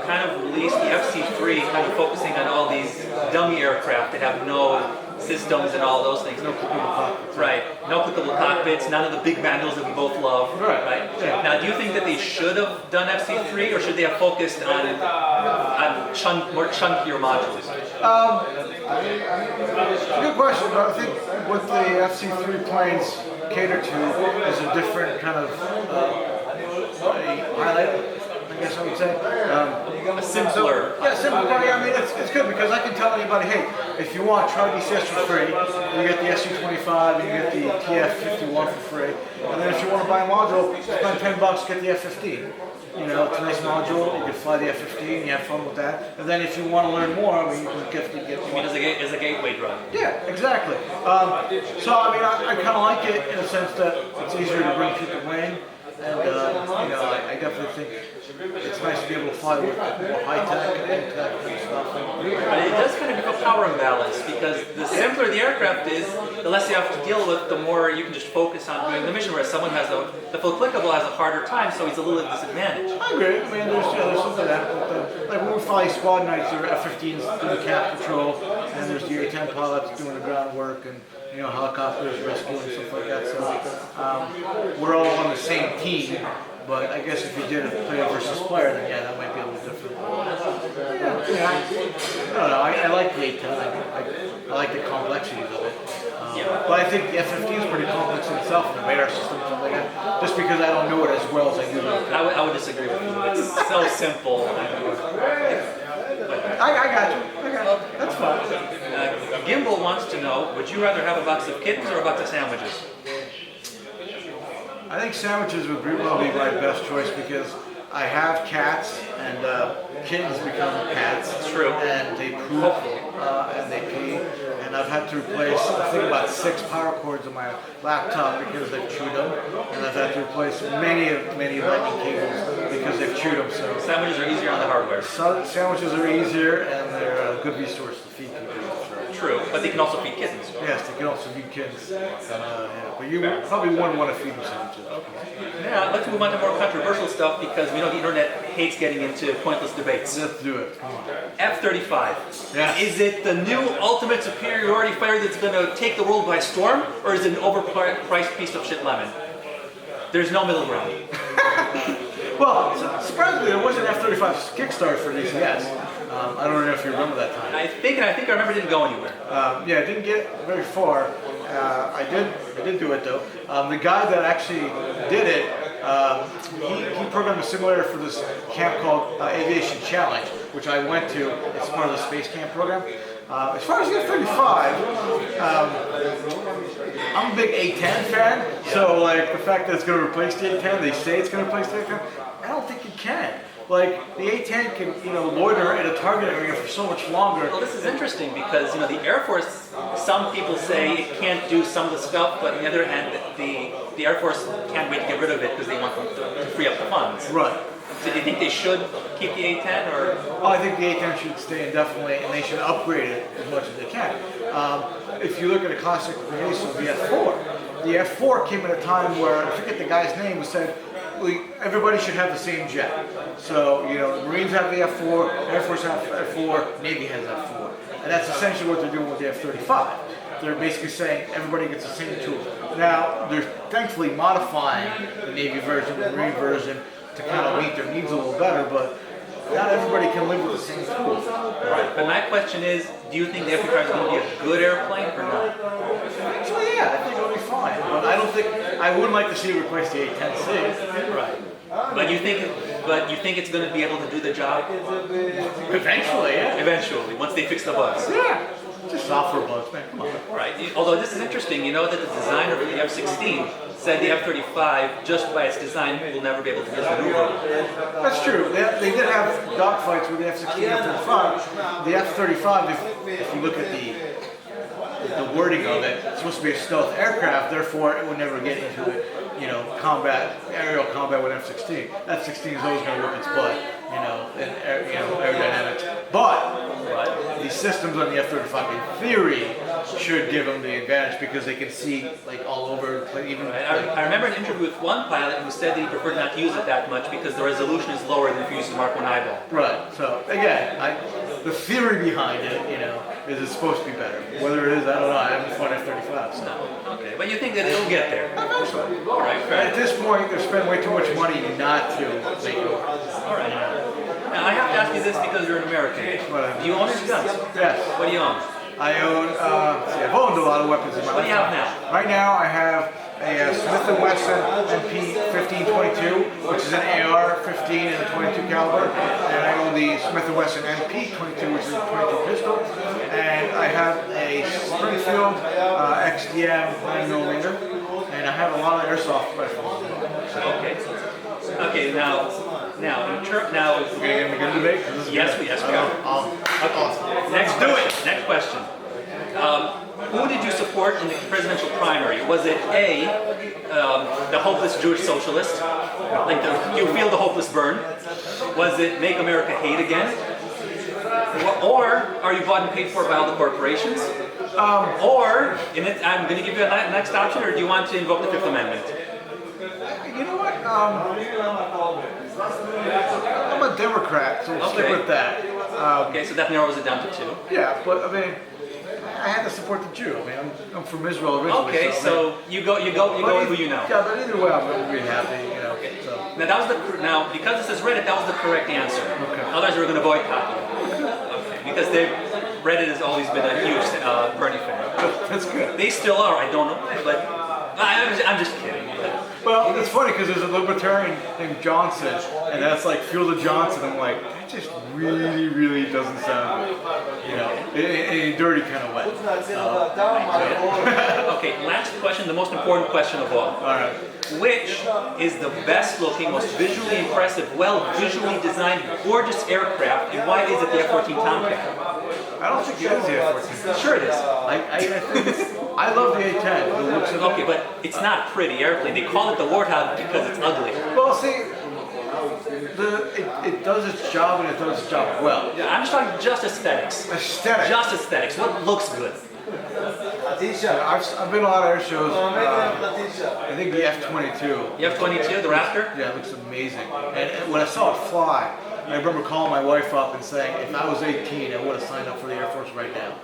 kind of released the FC3, kind of focusing on all these dummy aircraft that have no systems and all those things. No clickable cockpits. Right. No clickable cockpits, none of the big manuals that we both love. Right. Yeah. Now, do you think that they should have done FC3, or should they have focused on more chunkier modules? Good question, but I think what the FC3 planes cater to is a different kind of highlight, I guess I would say. A simpler. Yeah, simpler. I mean, it's good because I can tell anybody, hey, if you want, try DCS for free. You get the SU-25 and you get the TF-51 for free. And then if you want to buy a module, spend $10, get the F-15. You know, it's a nice module. You can fly the F-15. You have fun with that. And then if you want to learn more, I mean, you can get. I mean, as a gateway drug. Yeah, exactly. So I mean, I kind of like it in a sense that it's easier to bring people in. And I definitely think it's nice to be able to fly with more high-tech and tech and stuff. But it does kind of become a power imbalance because the simpler the aircraft is, the less you have to deal with, the more you can just focus on doing the mission. Whereas someone has the full clickable has a harder time, so he's a little disadvantaged. I agree. I mean, there's something to that. Like when we fly squad nights, there are F-15s doing cap patrol, and there's the A-10 pilots doing the ground work, and helicopters rescue and stuff like that. So we're all on the same team. But I guess if you did a player versus player, then yeah, that might be a little different. Yeah. I don't know. I like the A-10. I like the complexities of it. But I think the F-15 is pretty complex in itself, and the radar system and stuff like that. Just because I don't know it as well as I do. I would disagree with you. It's so simple. I got you. That's fine. Gimbal wants to know, would you rather have a box of kittens or a box of sandwiches? I think sandwiches would probably be my best choice because I have cats and kittens become cats. It's true. And they poop and they pee. And I've had to replace, I think about 6 power cords on my laptop because they've chewed them. And I've had to replace many lightning cables because they've chewed them. So sandwiches are easier on the hardware. Sandwiches are easier and they're a good resource to feed people. True, but they can also feed kittens. Yes, they can also feed kittens. But you probably wouldn't want to feed them sandwiches. Yeah, let's move on to more controversial stuff because we know the internet hates getting into pointless debates. Let's do it. Come on. F-35. Yes. Is it the new ultimate superiority fighter that's going to take the world by storm, or is it an overpriced piece of shit lemon? There's no middle ground. Well, surprisingly, there was an F-35 Kickstarter for DCS. I don't know if you remember that time. I think I remember it didn't go anywhere. Yeah, it didn't get very far. I did do it though. The guy that actually did it, he programmed a simulator for this camp called Aviation Challenge, which I went to. It's part of the Space Camp program. As far as the F-35, I'm a big A-10 fan, so like the fact that it's going to replace the A-10, they say it's going to replace the A-10, I don't think it can. Like the A-10 can, loiter in a target area for so much longer. Well, this is interesting because the Air Force. Some people say it can't do some of the stuff, but on the other hand, the Air Force can't wait to get rid of it because they want to free up the funds. Right. So do you think they should keep the A-10 or? Oh, I think the A-10 should stay indefinitely, and they should upgrade it as much as they can. If you look at a classic release of the F-4, the F-4 came at a time where I forget the guy's name who said. Everybody should have the same jet. So, the Marines have the F-4, Air Force has F-4, Navy has F-4. And that's essentially what they're doing with the F-35. They're basically saying everybody gets the same tool. Now, they're thankfully modifying the Navy version, the Marine version, to kind of meet their needs a little better, but not everybody can live with the same tools. Right. But my question is, do you think the F-35 is going to be a good airplane or not? Actually, yeah, I think it'll be fine. But I don't think I would like to see it replace the A-10C. Right. But you think it's going to be able to do the job? Eventually, yeah. Eventually, once they fix the bugs. Yeah. Just software bugs, man. Come on. Right. Although this is interesting, you know that the designer for the F-16 said the F-35, just by its design, will never be able to maneuver. That's true. They did have dogfights with the F-16 and F-35. The F-35, if you look at the wording of it, it's supposed to be a stealth aircraft, therefore it would never get into it, aerial combat with F-16. F-16 is always going to whip its butt, in aerodynamics. But the systems on the F-35, in theory, should give them the advantage because they can see all over. I remember an interview with one pilot who said that he preferred not to use it that much because the resolution is lower than if you use the Mark 1 eyeball. Right. So again, the theory behind it, is it's supposed to be better. Whether it is, I don't know. I haven't fought F-35. So. No. Okay, but you think that it'll get there? Eventually. All right. Fair. At this point, they're spending way too much money not to make it work. All right. Now I have to ask you this because you're an American. Do you own any guns? Yes. What do you own? I own. I've owned a lot of weapons in my life. What do you have now? Right now, I have a Smith & Wesson MP 1522, which is an AR-15 and a 22 caliber, and I own the Smith & Wesson MP 22, which is a 22 pistol, and I have a Springfield XDM 9mm, and I have a lot of airsoft rifles. Okay. Okay. Now, we're gonna get a debate. yes, we are. Okay. Next question. Who did you support in the presidential primary? Was it A, the hopeless Jewish socialist? You feel the hopeless burn? Was it Make America Hate Again? Or are you bought and paid for by all the corporations? Or, I'm going to give you a next option, or do you want to invoke the Fifth Amendment? You know what? I'm a Democrat, so we'll stick with that. Okay, so that narrows it down to two. Yeah, but I had to support the Jew. I'm from Israel originally. Okay, so you go with who you know. Yeah, but either way, I'm going to be happy. Okay. So. Now because this is Reddit, that was the correct answer. Okay. Otherwise, we're going to boycott you. Okay. Because Reddit has always been a huge Bernie fan. That's good. They still are. I don't know why, but I'm just kidding. Well, it's funny because there's a libertarian named Johnson, and that's like Fielder Johnson. I'm like, that just really, really doesn't sound good. In a dirty kind of way. Okay, last question, the most important question of all. All right. Which is the best looking, most visually impressive, visually designed, gorgeous aircraft, and why is it the F-14 Tomcat? I don't think it is the F-14. Sure it is. I love the A-10. The looks of it. Okay, but it's not pretty airplane. They call it the Warthog because it's ugly. Well, see, it does its job and it does its job well. Yeah, I'm just talking just aesthetics. Aesthetics. Just aesthetics. What looks good? I've been to a lot of air shows. I think the F-22. The F-22, the Raptor? Yeah, it looks amazing. And when I saw it fly, I remember calling my wife up and saying, if I was 18, I would have signed up for the Air Force right now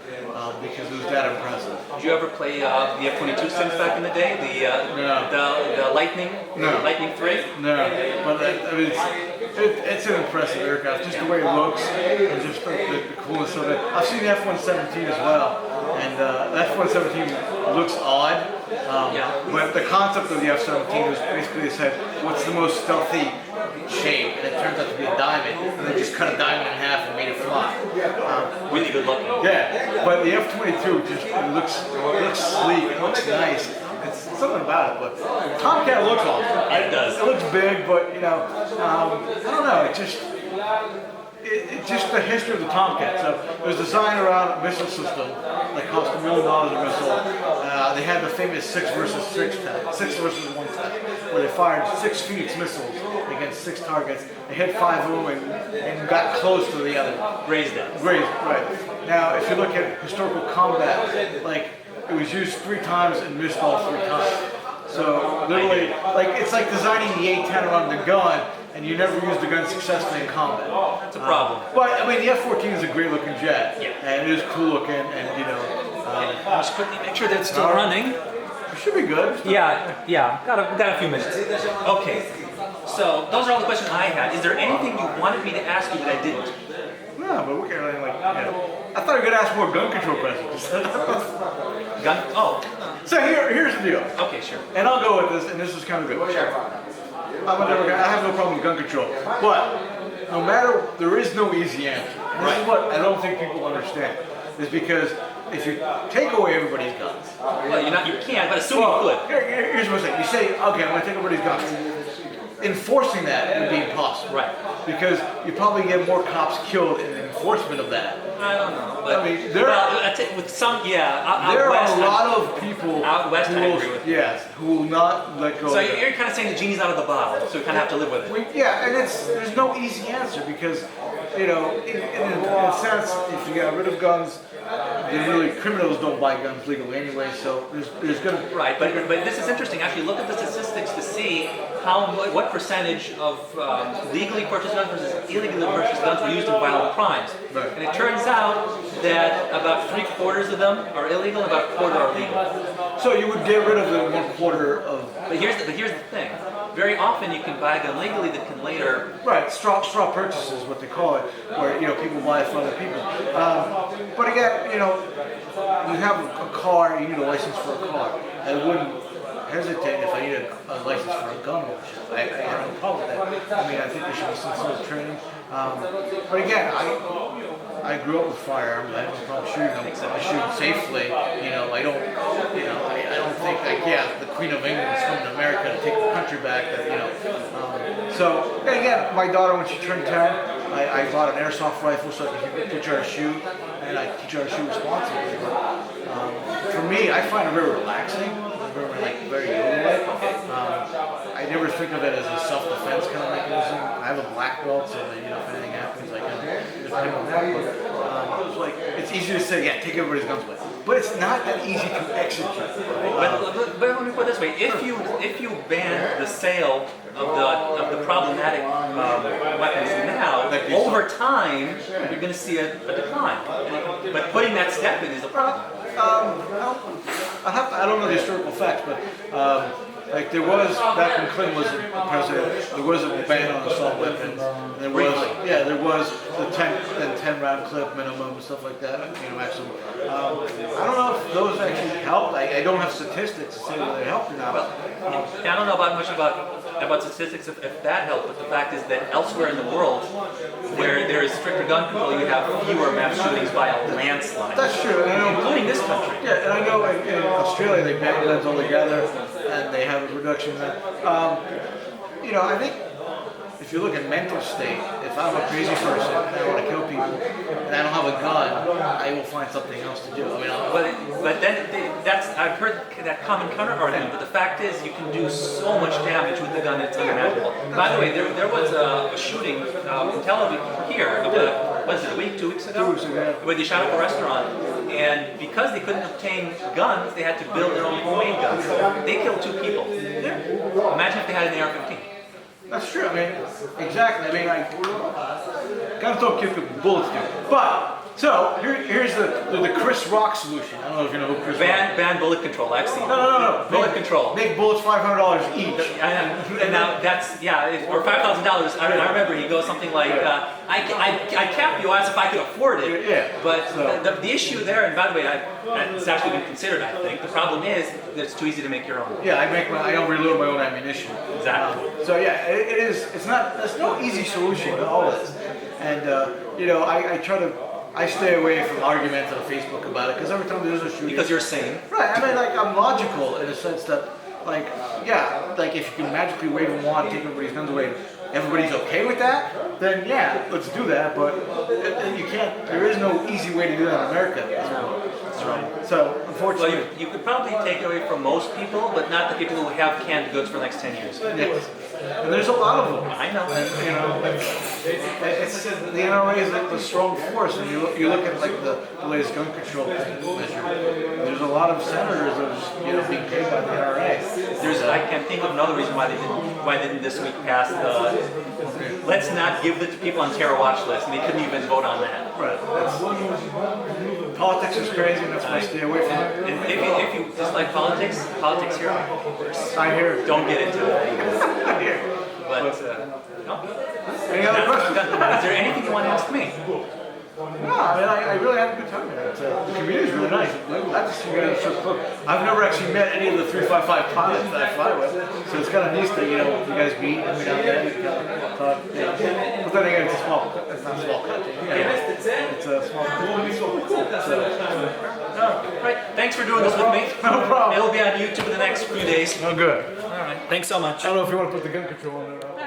because it was that impressive. Did you ever play the F-22 sims back in the day? The Lightning? No. Lightning 3? No, but it's an impressive aircraft. Just the way it looks and just the coolness of it. I've seen the F-117 as well. And the F-117 looks odd, but the concept of the F-17 was basically they said, what's the most stealthy shape? And it turns out to be a diamond, and they just cut a diamond in half and made it fly. Really good looking. Yeah, but the F-22 just looks sleek, it looks nice. It's something about it, but Tomcat looks awesome. It does. It looks big, but I don't know, it's just the history of the Tomcat. So it was designed around a missile system that cost $1 million a missile. They had the famous 6 versus 1 test, where they fired 6 Phoenix missiles against 6 targets. They hit 5 of them and got close to the other. Raised it. Right. Now, if you look at historical combat, it was used 3 times and missed all 3 times. So literally, it's like designing the A-10 around the gun, and you never use the gun successfully in combat. It's a problem. But the F-14 is a great looking jet, Yeah. and it is cool looking, and Just quickly make sure that it's still running. it should be good. Yeah, got a few minutes. Okay, So those are all the questions I had. Is there anything you wanted me to ask you that I didn't? No, but we're gonna like, I thought you were gonna ask more gun control questions. Gun? Oh. So here's the deal. Okay, sure. And I'll go with this, and this is kind of good. Sure. I have no problem with gun control, but no matter, there is no easy answer. And this is what I don't think people understand, is because if you take away everybody's guns. Well, you can't, but assume Well, you could. here's what I'm saying. You say, okay, I'm gonna take everybody's guns. Enforcing that would be impossible. Right. Because you probably get more cops killed in enforcement of that. I don't know. But, I mean, with some, yeah. There west, are a lot of people out west, who I will, agree with you. yes, who will not let go So of that. you're kind of saying the genie's out of the bottle, so we kind of have to live with it. Yeah, and there's no easy answer because, in a sense, if you get rid of guns, criminals don't buy guns legally anyway, so there's gonna... Right, but this is interesting. Actually, look at the statistics to see what percentage of legally purchased guns versus illegally purchased guns were used in violent crimes. Right. And it turns out that about 3/4 of them are illegal, and about a quarter are legal. So you would get rid of the 1/4 of... But here's the thing. Very often you can buy a gun legally that can later... Right, straw purchases, what they call it, where people buy it for other people. But again, you have a car, you need a license for a car. I wouldn't hesitate if I needed a license for a gun ownership. I have no problem with that. I mean, I think there should be some sort of training. But again, I grew up with firearms. I have no problem shooting them. I shoot safely. I don't think the Queen of England's coming to America to take the country back. So, and again, my daughter, when she turned 10, I bought an airsoft rifle so I could teach her how to shoot, and I teach her how to shoot responsibly. For me, I find it very relaxing, very yoga-like. I never think of it as a self-defense kind of mechanism. I have a black belt, so that if anything happens, I can defend myself. It's easy to say, yeah, take everybody's guns away, but it's not that easy to execute. But let me put it this way: if you ban the sale of the problematic weapons now, over time you're going to see a decline. But putting that step in is a problem. I don't know the historical facts, but there was, back when Clinton was the president, there was a ban on assault weapons. There was the 10 round clip minimum and stuff like that. Actually, I don't know if those actually helped. I don't have statistics to say whether they helped or not. I don't know much about statistics if that helped, but the fact is that elsewhere in the world, where there is stricter gun control, you have fewer mass shootings by a landslide. That's true, including this country. Yeah, and I know in Australia they ban guns altogether, and they have a reduction in that. I think if you look at mental state, if I'm a crazy person and I want to kill people and I don't have a gun, I will find something else to do. But then I've heard that common counter argument. But the fact is, you can do so much damage with the gun; it's unimaginable. By the way, there was a shooting in Tel Aviv here. Was it a week, 2 weeks ago? 2 weeks ago. Where they shot up a restaurant, and because they couldn't obtain guns, they had to build their own homemade guns. They killed 2 people. Imagine if they had an AR-15. That's true. Exactly. Guns don't kill people, bullets do. But so here's the Chris Rock solution. I don't know if you know who Chris Rock is. Ban bullet control. I've seen. No. Bullet control. Make bullets $500 each. And now that's or $5,000. I remember he goes something like, I cap you as if I could afford it. Yeah. But the issue there, and by the way, it's actually been considered. I think the problem is that it's too easy to make your own. Yeah, I don't reload my own ammunition. Exactly. So yeah, it is. There's no easy solution to all this. And I stay away from arguments on Facebook about it because every time there's a shooting. Because you're sane. Right. I'm logical in a sense that, if you can magically wave a wand, take everybody's guns away, everybody's okay with that, then yeah, let's do that. But you can't. There is no easy way to do that in America. That's right. So unfortunately, well, you could probably take it away from most people, but not the people who have canned goods for the next 10 years. Yes. And there's a lot of them. I know. And, it's the NRA is a strong force. And you look at the latest gun control measure. There's a lot of senators that are being paid by the NRA. I can't think of another reason why they didn't this week pass the let's not give it to people on terror watch list, and they couldn't even vote on that. Right. Politics is crazy, and that's why I stay away from it. And if you dislike politics here are worse. I hear. Don't get into it. I hear. But no. Any other questions? Is there anything you want to ask me? No, I mean, I really had a good time there. The community is really nice. I just see you guys so cool. I've never actually met any of the 355 pilots that I fly with, so it's kind of nice that, you know, you guys meet every now and then and kind of talk. But then again, it's not a small country. It's a small country. So, Right. Thanks for doing this with me. no problem. It'll be on YouTube in the next few days. Oh, good. All right. Thanks so much. I don't know if you want to put the gun control on there.